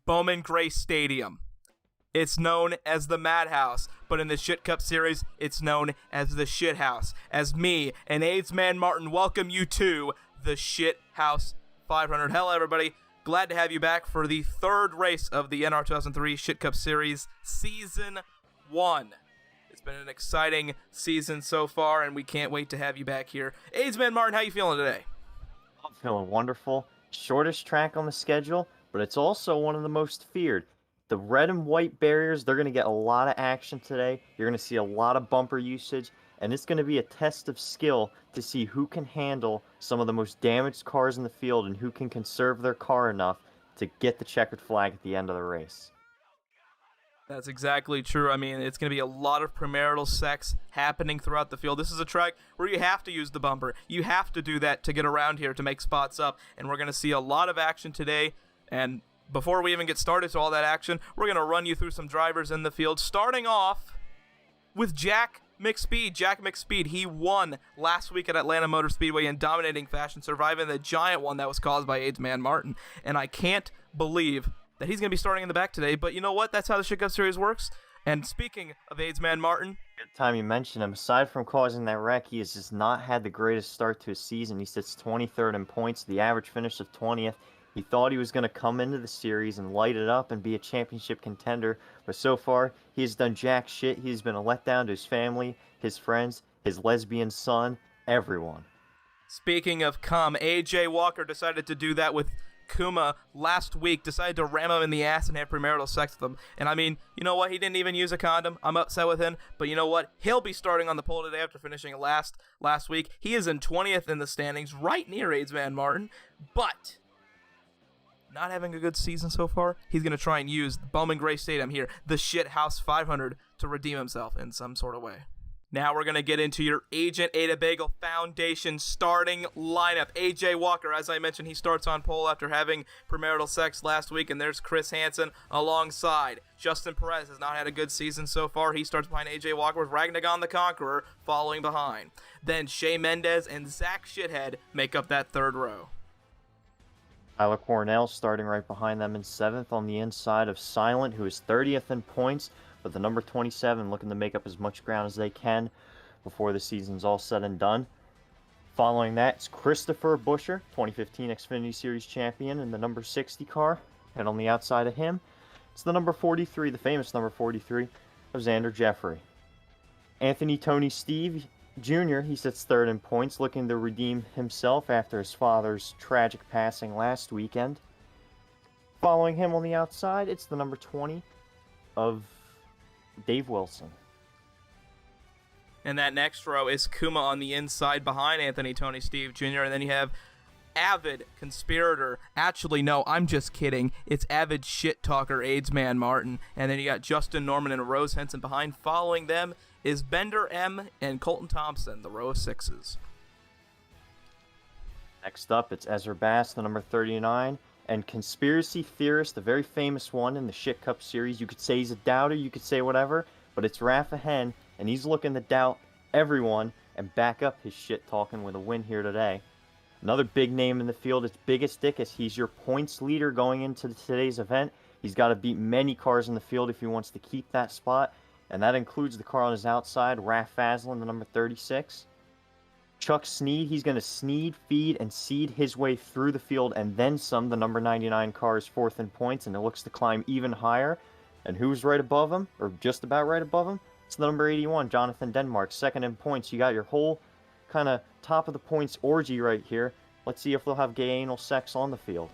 Bowman Gray Stadium. It's known as the Madhouse, but in the ShitCup Series, it's known as the Shithouse. As me and AIDS Man Martin welcome you to the Shithouse 500. Hello, everybody. Glad to have you back for the third race of the NR2003 ShitCup Series Season 1. It's been an exciting season so far, and we can't wait to have you back here. AIDS Man Martin, how you feeling today? I'm feeling wonderful. Shortest track on the schedule, but it's also one of the most feared. The red and white barriers, they're going to get a lot of action today. You're going to see a lot of bumper usage, and it's going to be a test of skill to see who can handle some of the most damaged cars in the field and who can conserve their car enough to get the checkered flag at the end of the race. That's exactly true. I mean, it's going to be a lot of premarital sex happening throughout the field. This is a track where you have to use the bumper. You have to do that to get around here to make spots up, and we're going to see a lot of action today. And before we even get started to all that action, we're going to run you through some drivers in the field, starting off with Jack McSpeed. Jack McSpeed, he won last week at Atlanta Motor Speedway in dominating fashion, surviving the giant one that was caused by AIDS Man Martin. And I can't believe that he's going to be starting in the back today, but you know what? That's how the ShitCup Series works. And speaking of AIDS Man Martin, Good time you mentioned him. Aside from causing that wreck, he has just not had the greatest start to his season. He sits 23rd in points, the average finish of 20th. He thought he was going to come into the series and light it up and be a championship contender, but so far, he has done jack shit. He's been a letdown to his family, his friends, his lesbian son, everyone. Speaking of cum, AJ Walker decided to do that with Kuma last week, decided to ram him in the ass and have premarital sex with him. And I mean, you know what? He didn't even use a condom. I'm upset with him. But you know what? He'll be starting on the pole today after finishing last week. He is in 20th in the standings, right near AIDS Man Martin. But not having a good season so far, he's going to try and use Bowman Gray Stadium here, the Shithouse 500, to redeem himself in some sort of way. Now we're going to get into your Agent Ada Bagel Foundation starting lineup. AJ Walker, as I mentioned, he starts on pole after having premarital sex last week, and there's Chris Hansen alongside. Justin Perez has not had a good season so far. He starts behind AJ Walker with Ragnagon the Conqueror following behind. Then Shea Mendez and Zach Shithead make up that third row. Tyler Cornell starting right behind them in 7th on the inside of Silent, who is 30th in points, but the number 27 looking to make up as much ground as they can before the season's all said and done. Following that, it's Christopher Buescher, 2015 Xfinity Series champion in the number 60 car. And on the outside of him, it's the number 43, the famous number 43, of Xander Jeffrey. Anthony Tony Steve Jr., he sits 3rd in points, looking to redeem himself after his father's tragic passing last weekend. Following him on the outside, it's the number 20 of Dave Wilson. And that next row is Kuma on the inside behind Anthony Tony Steve Jr. And then you have avid conspirator. Actually, no, I'm just kidding. It's avid shit talker AIDS Man Martin. And then you got Justin Norman and Rose Henson behind. Following them is Bender M and Colton Thompson, the row of 6s. Next up, it's Ezra Bass, the number 39, and conspiracy theorist, the very famous one in the ShitCup Series. You could say he's a doubter, you could say whatever, but it's Rafa Hen, and he's looking to doubt everyone and back up his shit talking with a win here today. Another big name in the field is Biggest Dickus. He's your points leader going into today's event. He's got to beat many cars in the field if he wants to keep that spot, and that includes the car on his outside, Raph Faslin, the number 36. Chuck Sneed, he's going to sneed, feed, and seed his way through the field, and then some. The number 99 car is 4th in points, and it looks to climb even higher. And who's right above him, or just about right above him? It's the number 81, Jonathan Denmark, 2nd in points. You got your whole kind of top of the points orgy right here. Let's see if they'll have gay anal sex on the field.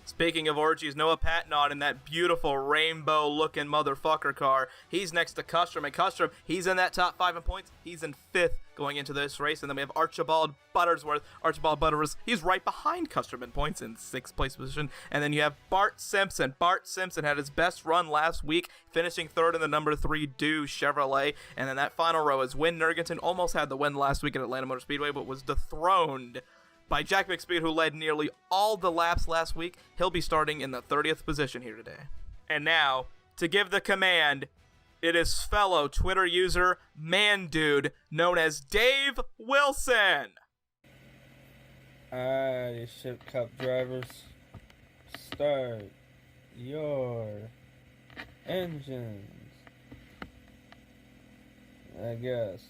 Speaking of orgies, Noah Patnod in that beautiful rainbow-looking motherfucker car. He's next to Custrom, and Custrom, he's in that top 5 in points. He's in 5th going into this race, and then we have Archibald Buttersworth. Archibald Buttersworth, he's right behind Custrom in points in 6th place position. And then you have Bart Simpson. Bart Simpson had his best run last week, finishing 3rd in the number 3 Do Chevrolet. And then that final row is Win Nergenton. Almost had the win last week at Atlanta Motor Speedway, but was dethroned by Jack McSpeed, who led nearly all the laps last week. He'll be starting in the 30th position here today. And now, to give the command, it is fellow Twitter user ManDude, known as Dave Wilson. Alright, ShitCup drivers, start your Engines. I guess.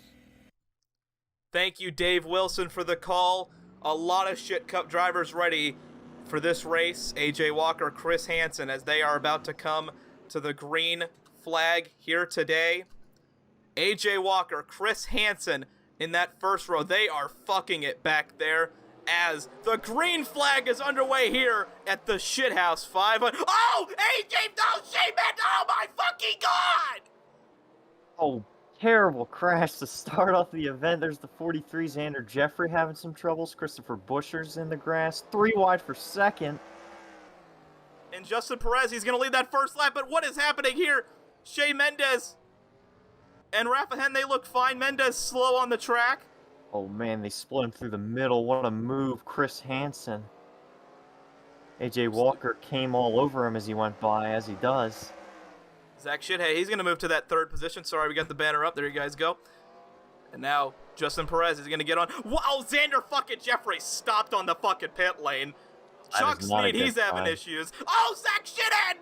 Thank you, Dave Wilson, for the call. A lot of ShitCup drivers ready for this race. AJ Walker, Chris Hansen, as they are about to come to the green flag here today. AJ Walker, Chris Hansen in that first row. They are fucking it back there as the green flag is underway here at the Shithouse 500. Oh, AJ, no, shame it. Oh my fucking God. Oh, terrible crash to start off the event. There's the 43 Xander Jeffrey having some troubles. Christopher Buescher's in the grass. 3 wide for second. And Justin Perez, he's going to lead that first lap, but what is happening here? Shea Mendez and Rafa Hen, they look fine. Mendez slow on the track. Oh man, they split him through the middle. What a move, Chris Hansen. AJ Walker came all over him as he went by, as he does. Zach Shithay, he's going to move to that third position. Sorry, we got the banner up. There you guys go. And now Justin Perez is going to get on. Wow, Xander fucking Jeffrey stopped on the fucking pit lane. Chuck Snead, he's having issues. Oh, Zach Shithead!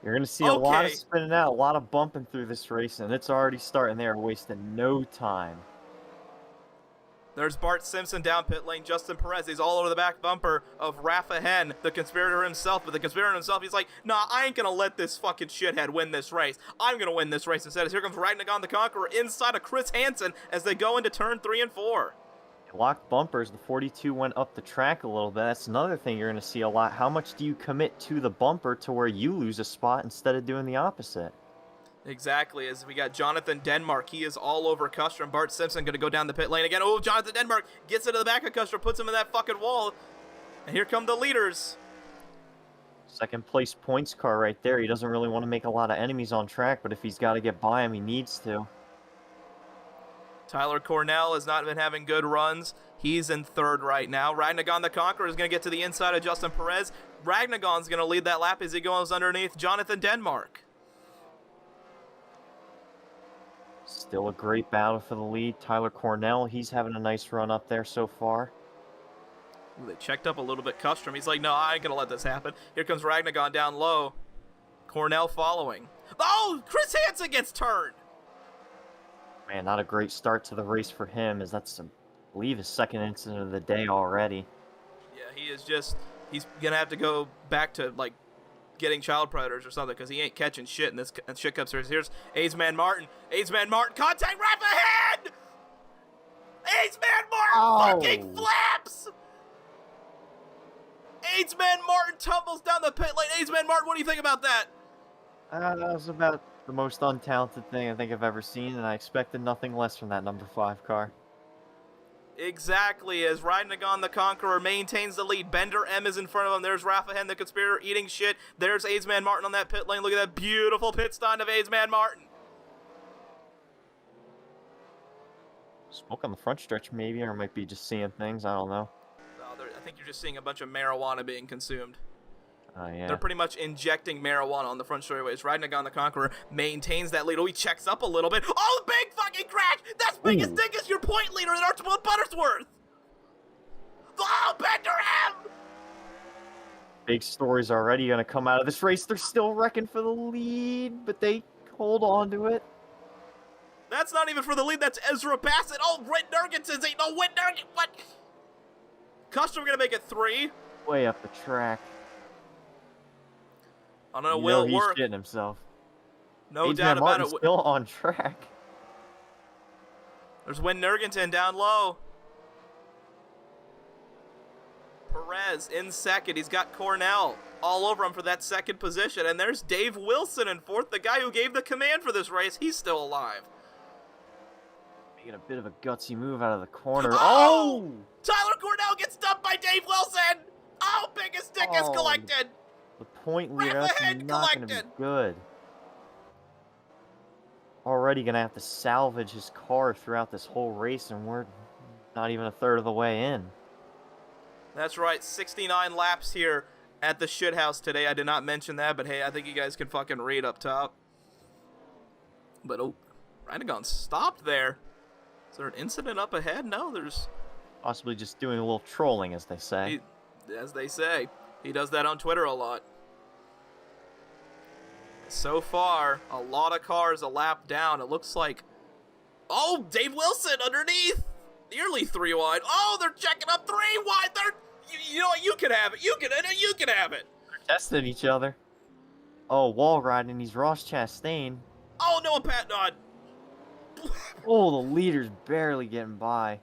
You're going to see a lot of spinning out, a lot of bumping through this race, and it's already starting. They are wasting no time. There's Bart Simpson down pit lane. Justin Perez, he's all over the back bumper of Rafa Hen, the conspirator himself. But the conspirator himself, he's like, nah, I ain't going to let this fucking shithead win this race. I'm going to win this race instead. As here comes Ragnagon the Conqueror inside of Chris Hansen as they go into turn 3 and 4. Locked bumpers. The 42 went up the track a little bit. That's another thing you're going to see a lot. How much do you commit to the bumper to where you lose a spot instead of doing the opposite? Exactly, as we got Jonathan Denmark. He is all over Custer, and Bart Simpson going to go down the pit lane again. Oh, Jonathan Denmark gets into the back of Custer, puts him in that fucking wall. And here come the leaders. Second place points car right there. He doesn't really want to make a lot of enemies on track, but if he's got to get by him, he needs to. Tyler Cornell has not been having good runs. He's in third right now. Ragnagon the Conqueror is going to get to the inside of Justin Perez. Ragnagon's going to lead that lap as he goes underneath Jonathan Denmark. Still a great battle for the lead. Tyler Cornell, he's having a nice run up there so far. They checked up a little bit Custrom. He's like, no, I ain't going to let this happen. Here comes Ragnagon down low. Cornell following. Oh, Chris Hansen gets turned. Man, not a great start to the race for him, as that's, I believe, his second incident of the day already. Yeah, he is just, he's going to have to go back to, like, getting child predators or something, because he ain't catching shit in this ShitCup Series. Here's Aidsman Martin. Aidsman Martin, contact Rafa Head! Aidsman Martin fucking flaps! Aidsman Martin tumbles down the pit lane. Aidsman Martin, what do you think about that? That was about the most untalented thing I think I've ever seen, and I expected nothing less from that number 5 car. Exactly, as Ragnagon the Conqueror maintains the lead. Bender M is in front of him. There's Rafa Hen, the conspirator, eating shit. There's Aidsman Martin on that pit lane. Look at that beautiful pit stop of Aidsman Martin. Smoke on the front stretch, maybe, or might be just seeing things. I don't know. I think you're just seeing a bunch of marijuana being consumed. Yeah. They're pretty much injecting marijuana on the front straightaways. Ragnagon the Conqueror maintains that lead. Oh, he checks up a little bit. Oh, big fucking crash! That's big as dick as your point leader in Archibald Buttersworth! Oh, Bender M! Big stories already going to come out of this race. They're still wrecking for the lead, but they hold on to it. That's not even for the lead. That's Ezra Bassett. Oh, Whit Nurgensen's ain't no Whit Nurgen. What? Custom going to make it 3. Way up the track. I don't know, will it work? He's shitting himself. No doubt about it. Still on track. There's Win Nurgensen down low. Perez in second. He's got Cornell all over him for that second position. And there's Dave Wilson in fourth, the guy who gave the command for this race. He's still alive. Making a bit of a gutsy move out of the corner. Oh! Tyler Cornell gets dumped by Dave Wilson! Oh, biggest stick is collected! The point leader, that's not going to be good. Already going to have to salvage his car throughout this whole race, and we're not even a third of the way in. That's right, 69 laps here at the Shithouse today. I did not mention that, but hey, I think you guys can fucking read up top. But, oh, Ragnagon stopped there. Is there an incident up ahead? No, there's... Possibly just doing a little trolling, as they say. As they say. He does that on Twitter a lot. So far, a lot of cars a lap down. It looks like, oh, Dave Wilson underneath, nearly 3 wide. Oh, they're checking up 3 wide. You know what? You can have it. You can have it. They're testing each other. Oh, wall riding. He's Ross Chastain. Oh no, Pat Nod. Oh, the leader's barely getting by.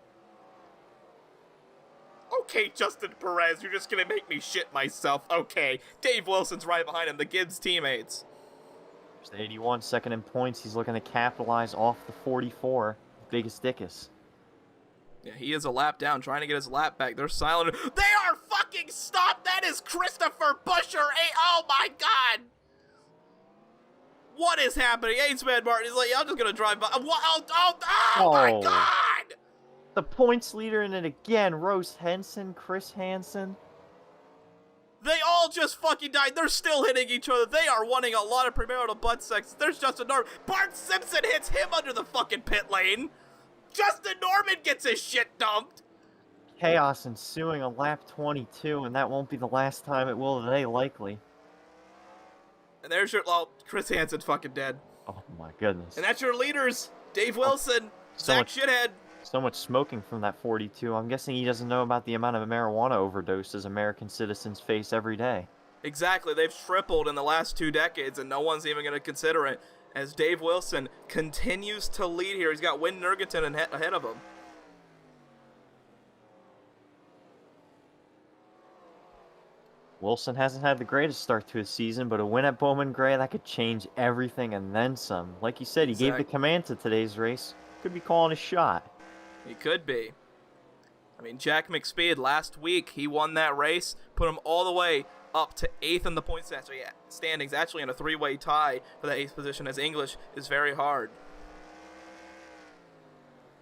Okay, Justin Perez, you're just gonna make me shit myself. Okay, Dave Wilson's right behind him, the Gibbs teammates. There's 81, second in points. He's looking to capitalize off the 44. Biggest dickus. Yeah, he is a lap down, trying to get his lap back. They're silent. They are fucking stopped! That is Christopher Buescher! Oh my god! What is happening? Ainsman Martin is like, I'm just gonna drive by. Oh my god! The points leader in it again. Rose Henson, Chris Hansen. They all just fucking died. They're still hitting each other. They are wanting a lot of premarital butt sex. There's Justin Norman. Bart Simpson hits him under the fucking pit lane. Justin Norman gets his shit dumped. Chaos ensuing on lap 22, and that won't be the last time it will today, likely. And there's your, well, Chris Hansen's fucking dead. Oh my goodness. And that's your leaders. Dave Wilson, Zach Shithead. So much smoking from that 42. I'm guessing he doesn't know about the amount of marijuana overdoses American citizens face every day. Exactly. They've tripled in the last 2 decades, and no one's even going to consider it, as Dave Wilson continues to lead here. He's got Wynn Nurgenton ahead of him. Wilson hasn't had the greatest start to his season, but a win at Bowman Gray, that could change everything and then some. Like you said, he gave the command to today's race. Could be calling a shot. He could be. I mean, Jack McSpeed, last week, he won that race, put him all the way up to 8th in the point standings, actually in a 3-way tie for that 8th position, as English is very hard.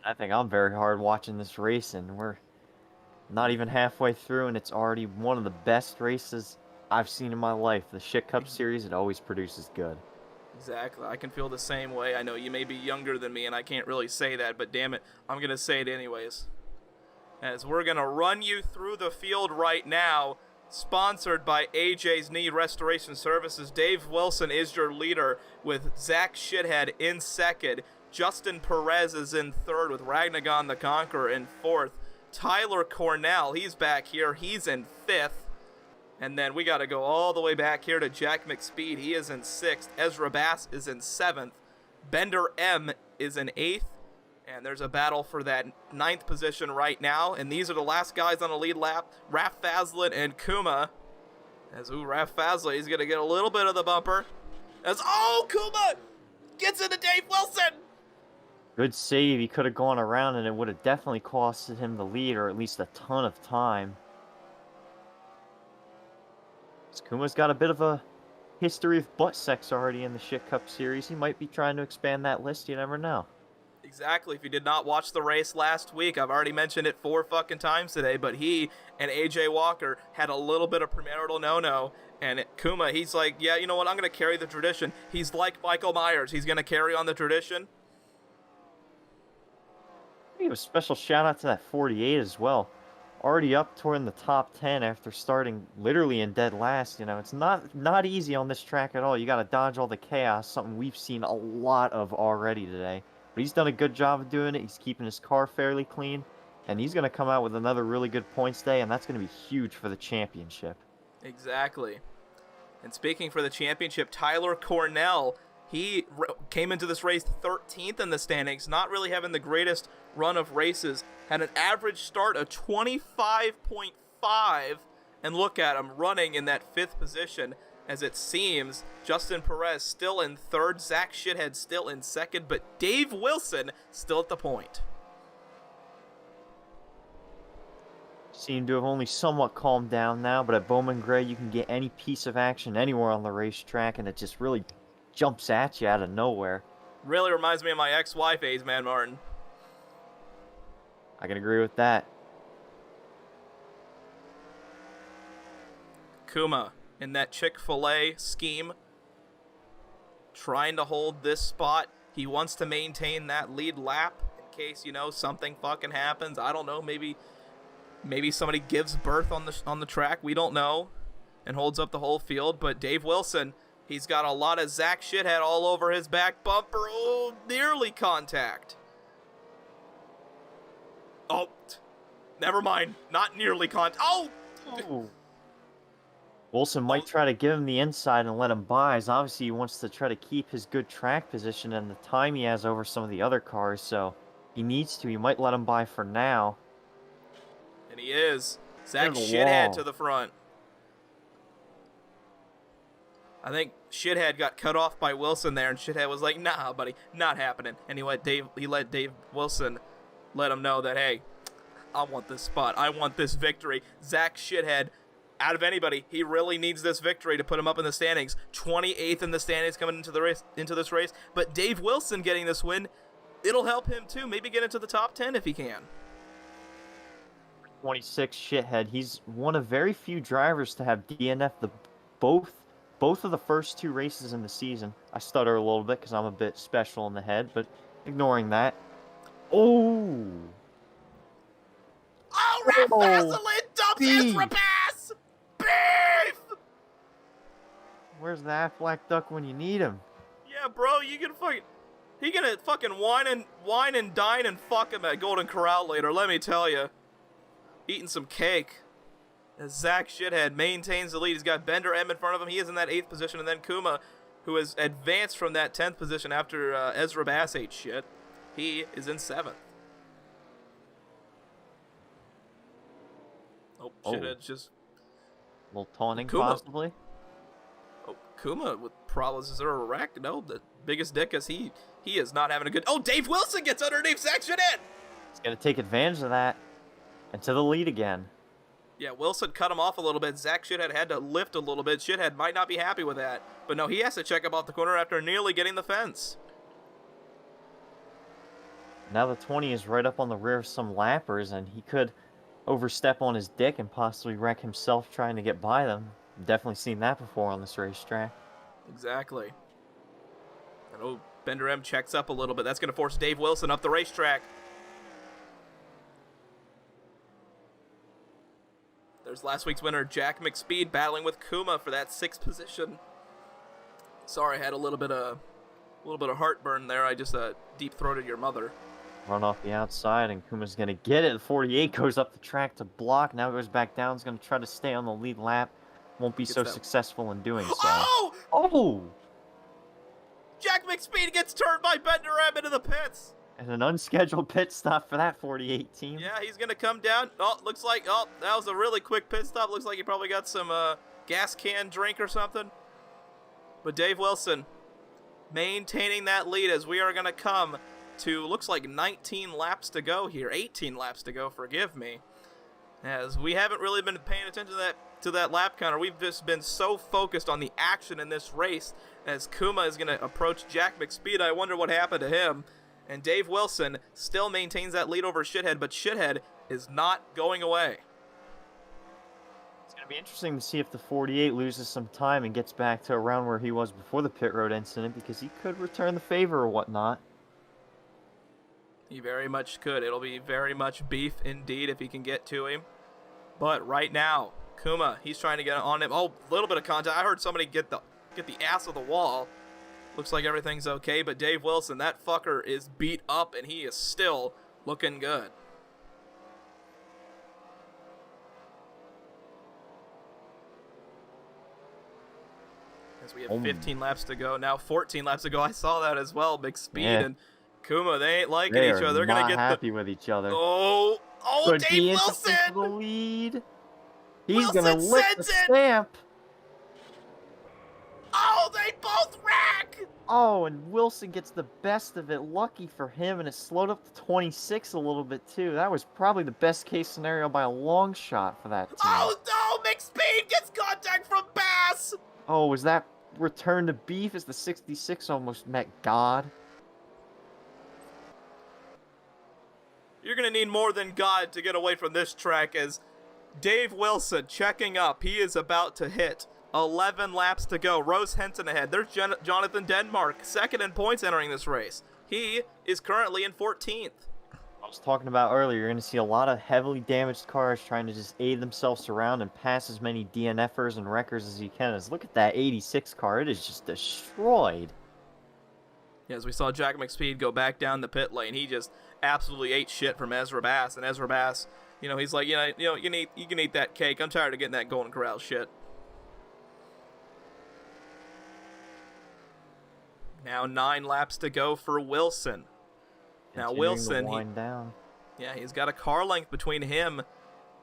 I think I'm very hard watching this race, and we're not even halfway through, and it's already one of the best races I've seen in my life. The ShitCup Series, it always produces good. Exactly. I can feel the same way. I know you may be younger than me, and I can't really say that, but damn it, I'm going to say it anyways. As we're going to run you through the field right now, sponsored by AJ's Knee Restoration Services. Dave Wilson is your leader with Zach Shithead in second. Justin Perez is in third with Ragnagon the Conqueror in fourth. Tyler Cornell, he's back here. He's in fifth. And then we got to go all the way back here to Jack McSpeed. He is in 6th. Ezra Bass is in 7th. Bender M is in 8th. And there's a battle for that 9th position right now. And these are the last guys on the lead lap. Raph Faslin and Kuma. Raph Faslin, he's going to get a little bit of the bumper. Kuma gets into Dave Wilson. Good save. He could have gone around, and it would have definitely costed him the lead, or at least a ton of time. Kuma's got a bit of a history of butt sex already in the ShitCup Series. He might be trying to expand that list. You never know. Exactly. If you did not watch the race last week, I've already mentioned it 4 fucking times today, but he and AJ Walker had a little bit of premarital no-no, and Kuma, he's like, yeah, you know what, I'm going to carry the tradition. He's like Michael Myers. He's going to carry on the tradition. Give a special shout out to that 48 as well. Already up toward the top 10 after starting literally in dead last. You know, it's not easy on this track at all. You got to dodge all the chaos, something we've seen a lot of already today. But he's done a good job of doing it. He's keeping his car fairly clean, and he's going to come out with another really good points day, and that's going to be huge for the championship. Exactly. And speaking for the championship, Tyler Cornell, he came into this race 13th in the standings, not really having the greatest run of races. Had an average start of 25.5, and look at him running in that 5th position. As it seems, Justin Perez still in 3rd, Zach Shithead still in 2nd, but Dave Wilson still at the point. Seem to have only somewhat calmed down now, but at Bowman Gray you can get any piece of action anywhere on the racetrack, and it just really jumps at you out of nowhere. Really reminds me of my ex-wife, Man Martin. I can agree with that. Kuma in that Chick-fil-A scheme, trying to hold this spot. He wants to maintain that lead lap in case, you know, something fucking happens. I don't know, maybe somebody gives birth on the track, we don't know, and holds up the whole field. But Dave Wilson, He's got a lot of Zach Shithead all over his back bumper. Oh, nearly contact. Oh, never mind. Not nearly contact. Oh! Oh. Wilson might try to give him the inside and let him by, as obviously he wants to try to keep his good track position and the time he has over some of the other cars, so he needs to. He might let him by for now. And he is. Zach There's a Shithead wall. to the front. I think Shithead got cut off by Wilson there, and Shithead was like, "Nah, buddy, not happening." And he let Dave Wilson let him know that, hey, I want this spot. I want this victory. Zach Shithead, out of anybody, he really needs this victory to put him up in the standings. 28th in the standings coming into this race. But Dave Wilson getting this win, it'll help him too. Maybe get into the top 10 if he can. 26 Shithead. He's one of very few drivers to have DNF both of the first 2 races in the season. I stutter a little bit because I'm a bit special in the head, but ignoring that. Oh! Oh, Raph Vaseline dumps his pass! Beef! Where's the Aflac Duck when you need him? Yeah, bro, he gonna fucking wine and dine and fuck him at Golden Corral later, let me tell you. Eating some cake. As Zach Shithead maintains the lead. He's got Bender M in front of him. He is in that 8th position. And then Kuma, who has advanced from that 10th position after Ezra Bass ate shit. He is in 7th. Oh, Shithead's just... A little taunting, Kuma. possibly? Oh, Kuma with problems. Is there a wreck? No, the biggest dick is he is not having a good... Oh, Dave Wilson gets underneath Zach Shithead! He's going to take advantage of that. And to the lead again. Yeah, Wilson cut him off a little bit. Zach Shithead had to lift a little bit. Shithead might not be happy with that. But no, he has to check him off the corner after nearly getting the fence. Now the 20 is right up on the rear of some lappers, and he could overstep on his dick and possibly wreck himself trying to get by them. Definitely seen that before on this racetrack. Exactly. And oh, Bender M checks up a little bit. That's going to force Dave Wilson up the racetrack. There's last week's winner, Jack McSpeed, battling with Kuma for that 6th position. Sorry, I had a little bit of heartburn there. I just deep-throated your mother. Run off the outside, and Kuma's going to get it. The 48 goes up the track to block. Now goes back down. He's going to try to stay on the lead lap. Won't be so successful in doing so. Oh! Oh! Jack McSpeed gets turned by Bender M into the pits. And an unscheduled pit stop for that 48 team. Yeah, he's going to come down. Oh, looks like, that was a really quick pit stop. Looks like he probably got some gas can drink or something. But Dave Wilson maintaining that lead as we are going to come to, looks like 19 laps to go here. 18 laps to go, forgive me. As we haven't really been paying attention to that lap counter. We've just been so focused on the action in this race. As Kuma is going to approach Jack McSpeed, I wonder what happened to him. And Dave Wilson still maintains that lead over Shithead, but Shithead is not going away. It's going to be interesting to see if the 48 loses some time and gets back to around where he was before the pit road incident, because he could return the favor or whatnot. He very much could. It'll be very much beef indeed if he can get to him. But right now, Kuma, he's trying to get on him. Oh, a little bit of contact. I heard somebody get the ass of the wall. Looks like everything's okay, but Dave Wilson, that fucker is beat up, and he is still looking good. As we have 15 laps to go, now 14 laps to go. I saw that as well, McSpeed and Kuma, they ain't liking each other. They're going to get happy with each other. Oh, Could Dave be Wilson! For the lead. He's Wilson going to lick the sends it! stamp. Oh, they both wreck! Oh, and Wilson gets the best of it. Lucky for him, and it slowed up to 26 a little bit, too. That was probably the best case scenario by a long shot for that team. Oh, no! McSpeed gets contact from Bass! Oh, was that return to beef as the 66 almost met God? You're going to need more than God to get away from this track as Dave Wilson checking up. He is about to hit 11 laps to go. Rose Henson ahead. There's Jonathan Denmark, second in points entering this race. He is currently in 14th. I was talking about earlier, you're going to see a lot of heavily damaged cars trying to just aid themselves around and pass as many DNFers and wreckers as you can. Look at that 86 car. It is just destroyed. Yeah, as we saw Jack McSpeed go back down the pit lane, he just absolutely ate shit from Ezra Bass. And Ezra Bass, he's like, you can eat that cake. I'm tired of getting that Golden Corral shit. Now 9 laps to go for Wilson. Now Wilson, he's got a car length between him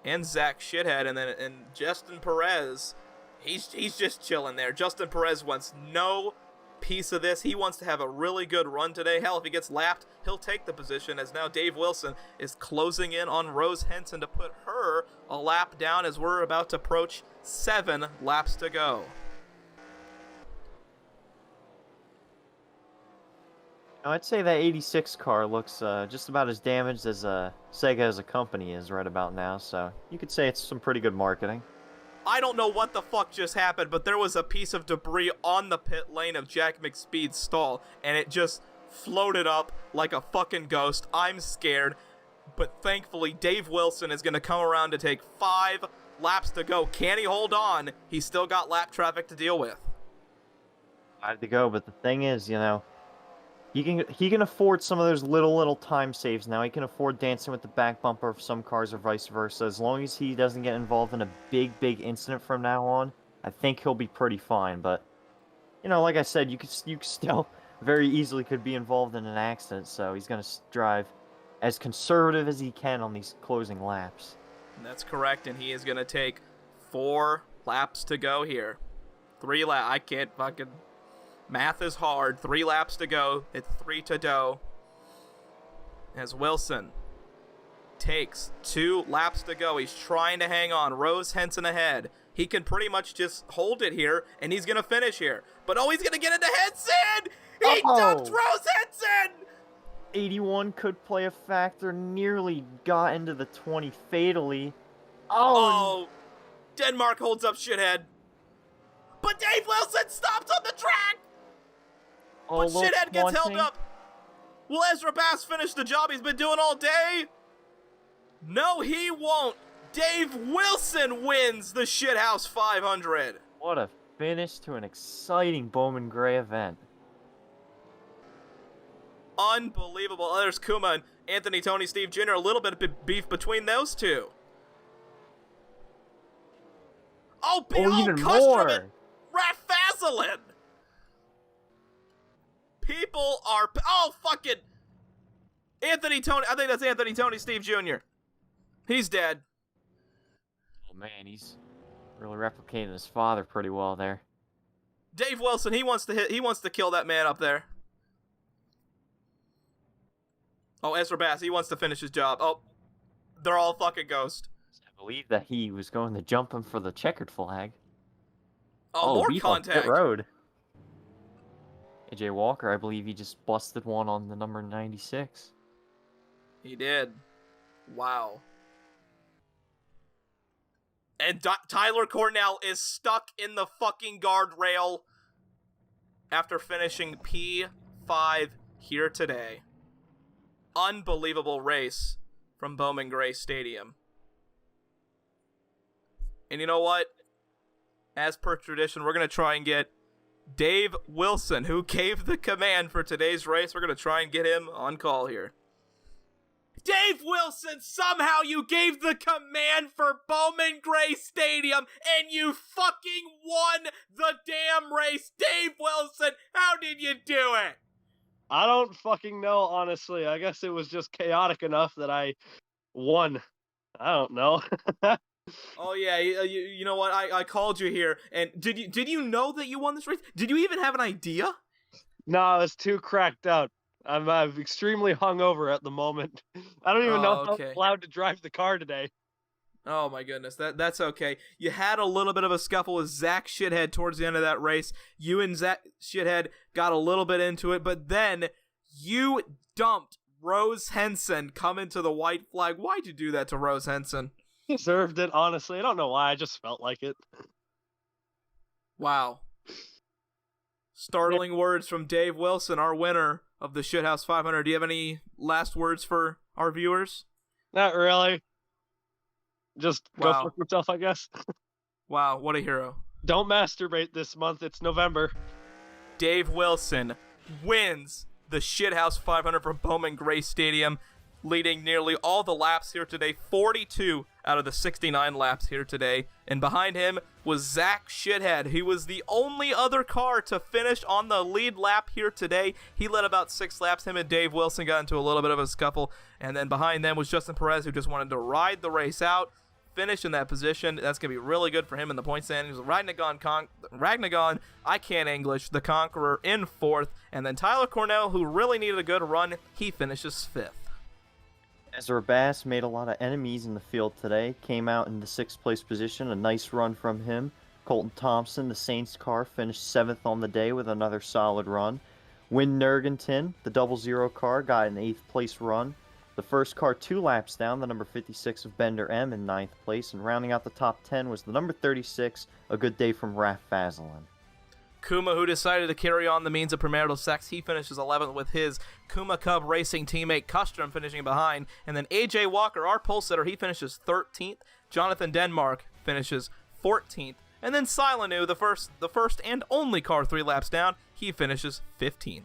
and Zach Shithead, and Justin Perez, he's just chilling there. Justin Perez wants no piece of this. He wants to have a really good run today. Hell, if he gets lapped, he'll take the position, as now Dave Wilson is closing in on Rose Henson to put her a lap down as we're about to approach 7 laps to go. Now, I'd say that 86 car looks just about as damaged as Sega as a company is right about now, so you could say it's some pretty good marketing. I don't know what the fuck just happened, but there was a piece of debris on the pit lane of Jack McSpeed's stall, and it just floated up like a fucking ghost. I'm scared, but thankfully Dave Wilson is going to come around to take 5 laps to go. Can he hold on? He's still got lap traffic to deal with. 5 to go, but the thing is, he can afford some of those little time saves now. He can afford dancing with the back bumper of some cars or vice versa. As long as he doesn't get involved in a big incident from now on, I think he'll be pretty fine. But, like I said, you still very easily could be involved in an accident. So he's going to drive as conservative as he can on these closing laps. That's correct, and he is going to take 4 laps to go here. 3 laps. I can't fucking... Math is hard. 3 laps to go. It's 3 to do. As Wilson takes 2 laps to go. He's trying to hang on. Rose Henson ahead. He can pretty much just hold it here, and he's going to finish here. But he's going to get into Henson! He dumped Rose Henson! 81 could play a factor. Nearly got into the 20 fatally. Oh! Denmark holds up Shithead. But Dave Wilson stops on the track! But Shithead gets held up. Will Ezra Bass finish the job he's been doing all day? No, he won't. Dave Wilson wins the Shithouse 500. What a finish to an exciting Bowman Gray event. Unbelievable. There's Kuma and Anthony Tony Steve Jr. A little bit of beef between those two. Even Kusterman, more. Rafazelin. People are... fucking... Anthony Tony... I think that's Anthony Tony Steve Jr. He's dead. Oh, man, he's really replicating his father pretty well there. Dave Wilson, he wants to kill that man up there. Ezra Bass, he wants to finish his job. They're all fucking ghost. I believe that he was going to jump him for the checkered flag. More contact. Pit road. AJ Walker, I believe he just busted one on the number 96. He did. Wow. And Tyler Cornell is stuck in the fucking guardrail after finishing P5 here today. Unbelievable race from Bowman Gray Stadium. And you know what? As per tradition, we're going to try and get Dave Wilson, who gave the command for today's race. We're going to try and get him on call here. Dave Wilson, somehow you gave the command for Bowman Gray Stadium and you fucking won the damn race. Dave Wilson, how did you do it? I don't fucking know, honestly. I guess it was just chaotic enough that I won. I don't know. Oh yeah, you know what? I called you here, and did you know that you won this race? Did you even have an idea? No, I was too cracked out. I'm extremely hungover at the moment. I don't even know how I'm allowed to drive the car today. Oh my goodness, that's okay. You had a little bit of a scuffle with Zach Shithead towards the end of that race. You and Zach Shithead got a little bit into it, but then you dumped Rose Henson coming to the white flag. Why'd you do that to Rose Henson? Deserved it, honestly. I don't know why. I just felt like it. Wow. Startling words from Dave Wilson, our winner of the Shithouse 500. Do you have any last words for our viewers? Not really. Just go Wow. fuck yourself, I guess. Wow, what a hero. Don't masturbate this month. It's November. Dave Wilson wins the Shithouse 500 from Bowman Gray Stadium, leading nearly all the laps here today, 42 out of the 69 laps here today. And behind him was Zach Shithead. He was the only other car to finish on the lead lap here today. He led about 6 laps. Him and Dave Wilson got into a little bit of a scuffle. And then behind them was Justin Perez, who just wanted to ride the race out, finish in that position. That's going to be really good for him in the point standings. Ragnagon, I can't English, the Conqueror in 4th. And then Tyler Cornell, who really needed a good run, he finishes 5th. Ezra Bass made a lot of enemies in the field today. Came out in the 6th place position. A nice run from him. Colton Thompson, the Saints car, finished 7th on the day with another solid run. Win Nergenton, the 00 car, got an 8th place run. The first car 2 laps down, the number 56 of Bender M in 9th place. And rounding out the top 10 was the number 36, a good day from Raf Fazlin. Kuma, who decided to carry on the means of premarital sex, he finishes 11th with his Kuma Cub Racing teammate Custrom finishing behind. And then AJ Walker, our pole sitter, he finishes 13th. Jonathan Denmark finishes 14th. And then Silanu, the first and only car 3 laps down, he finishes 15th.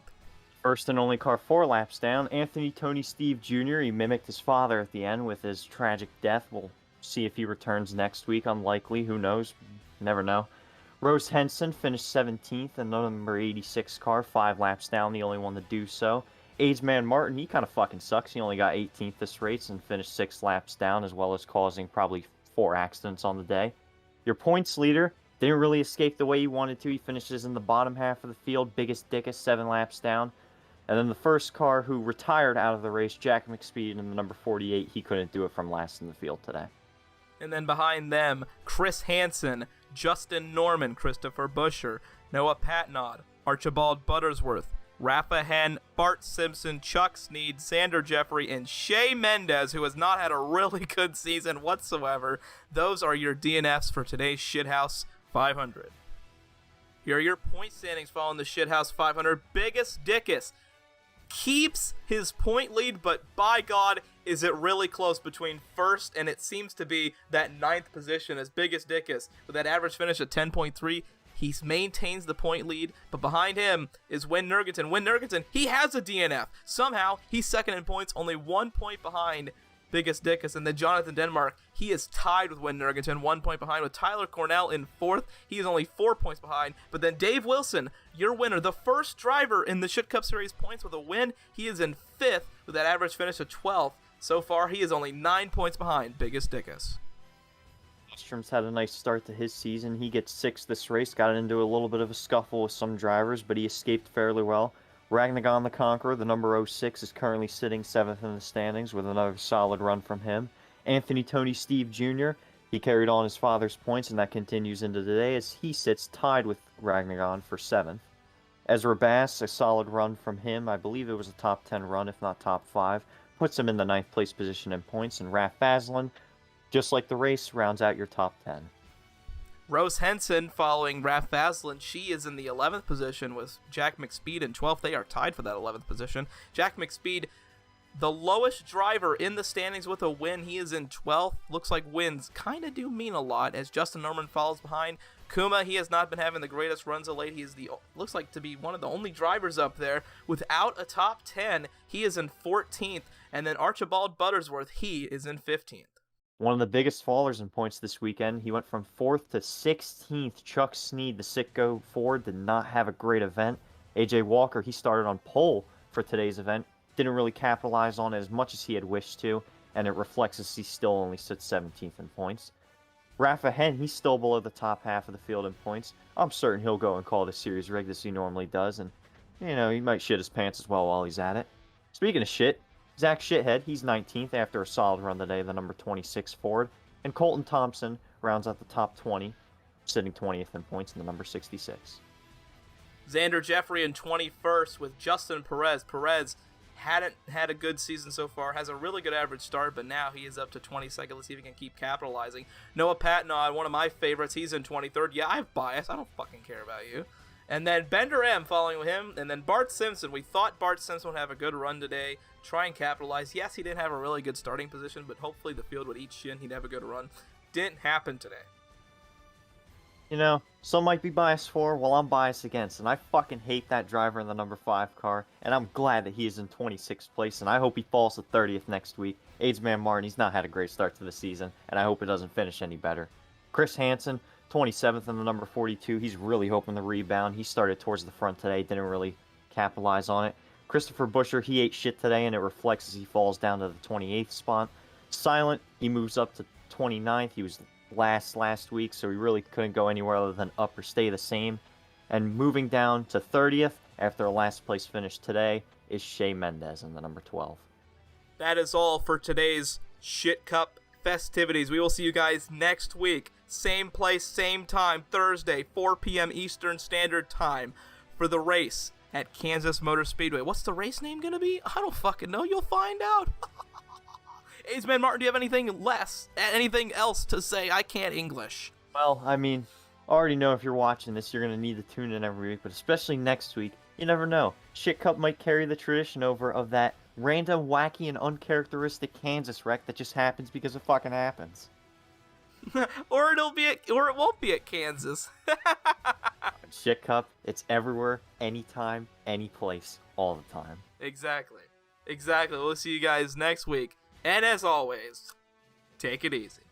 First and only car 4 laps down, Anthony Tony Steve Jr. He mimicked his father at the end with his tragic death. We'll see if he returns next week. Unlikely. Who knows? Never know. Rose Henson finished 17th in the number 86 car, 5 laps down, the only one to do so. Aidsman Martin, he kind of fucking sucks. He only got 18th this race and finished 6 laps down, as well as causing probably 4 accidents on the day. Your points leader didn't really escape the way he wanted to. He finishes in the bottom half of the field, biggest dickest, 7 laps down. And then the first car who retired out of the race, Jack McSpeed in the number 48, he couldn't do it from last in the field today. And then behind them, Chris Hansen, Justin Norman, Christopher Busher, Noah Patnod, Archibald Buttersworth, Rafa Henn, Bart Simpson, Chuck Sneed, Sander Jeffrey, and Shea Mendez, who has not had a really good season whatsoever. Those are your DNFs for today's Shithouse 500. Here are your point standings following the Shithouse 500. Biggest Dickus keeps his point lead, but by God, is it really close between first and it seems to be that 9th position as Biggest Dickus with that average finish at 10.3. He maintains the point lead, but behind him is Win Nergenton. Win Nergenton, he has a DNF. Somehow, he's second in points, only 1 point behind Biggest Dickus. And then Jonathan Denmark, he is tied with Win Nergenton, 1 point behind with Tyler Cornell in 4th. He is only 4 points behind. But then Dave Wilson, your winner, the first driver in the ShitCup Series points with a win. He is in 5th with that average finish of 12th. So far, he is only 9 points behind Biggest Dickus. Strom's had a nice start to his season. He gets 6th this race, got into a little bit of a scuffle with some drivers, but he escaped fairly well. Ragnagon the Conqueror, the number 06, is currently sitting 7th in the standings with another solid run from him. Anthony Tony Steve Jr., he carried on his father's points, and that continues into today as he sits tied with Ragnagon for 7th. Ezra Bass, a solid run from him. I believe it was a top 10 run, if not top 5. Puts him in the 9th place position in points, and Raf Fazlin, just like the race, rounds out your top 10. Rose Henson following Raf Fazlin. She is in the 11th position with Jack McSpeed in 12th. They are tied for that 11th position. Jack McSpeed, the lowest driver in the standings with a win. He is in 12th. Looks like wins kind of do mean a lot as Justin Norman follows behind. Kuma, he has not been having the greatest runs of late. He is looks like to be one of the only drivers up there without a top 10. He is in 14th. And then Archibald Buttersworth, he is in 15th. One of the biggest fallers in points this weekend. He went from 4th to 16th. Chuck Sneed, the Sitco Ford, did not have a great event. AJ Walker, he started on pole for today's event. Didn't really capitalize on it as much as he had wished to, and it reflects as he still only sits 17th in points. Rafa Henn, he's still below the top half of the field in points. I'm certain he'll go and call the series rigged as he normally does, and, you know, he might shit his pants as well while he's at it. Speaking of shit, Zach Shithead, he's 19th after a solid run today, the number 26 Ford. And Colton Thompson rounds out the top 20, sitting 20th in points in the number 66. Xander Jeffrey in 21st with Justin Perez. Perez hadn't had a good season so far, has a really good average start, but now he is up to 22nd. Let's see if he can keep capitalizing. Noah Patnod, one of my favorites, he's in 23rd. Yeah, I have bias. I don't fucking care about you. And then Bender M following him, and then Bart Simpson. We thought Bart Simpson would have a good run today, try and capitalize. Yes, he didn't have a really good starting position, but hopefully the field would eat shit and he'd have a good run. Didn't happen today. You know, some might be biased for, well, I'm biased against, and I fucking hate that driver in the number 5 car, and I'm glad that he is in 26th place, and I hope he falls to 30th next week. Aidsman Martin, he's not had a great start to the season, and I hope it doesn't finish any better. Chris Hansen, 27th in the number 42, he's really hoping to rebound. He started towards the front today, didn't really capitalize on it. Christopher Buescher, he ate shit today, and it reflects as he falls down to the 28th spot. Silent, he moves up to 29th. He was last week, so he really couldn't go anywhere other than up or stay the same. And moving down to 30th after a last place finish today is Shea Mendez in the number 12. That is all for today's Shit Cup festivities. We will see you guys next week. Same place, same time, Thursday, 4 p.m. Eastern Standard Time for the race at Kansas Motor Speedway. What's the race name gonna be? I don't fucking know. You'll find out. Aidsman Martin, do you have anything else to say? I can't English. Well, I mean, I already know if you're watching this, you're going to need to tune in every week, but especially next week, you never know. Shit Cup might carry the tradition over of that random, wacky, and uncharacteristic Kansas wreck that just happens because it fucking happens. or it won't be at Kansas. Shit Cup, it's everywhere, anytime, any place, all the time. Exactly. We'll see you guys next week. And as always, take it easy.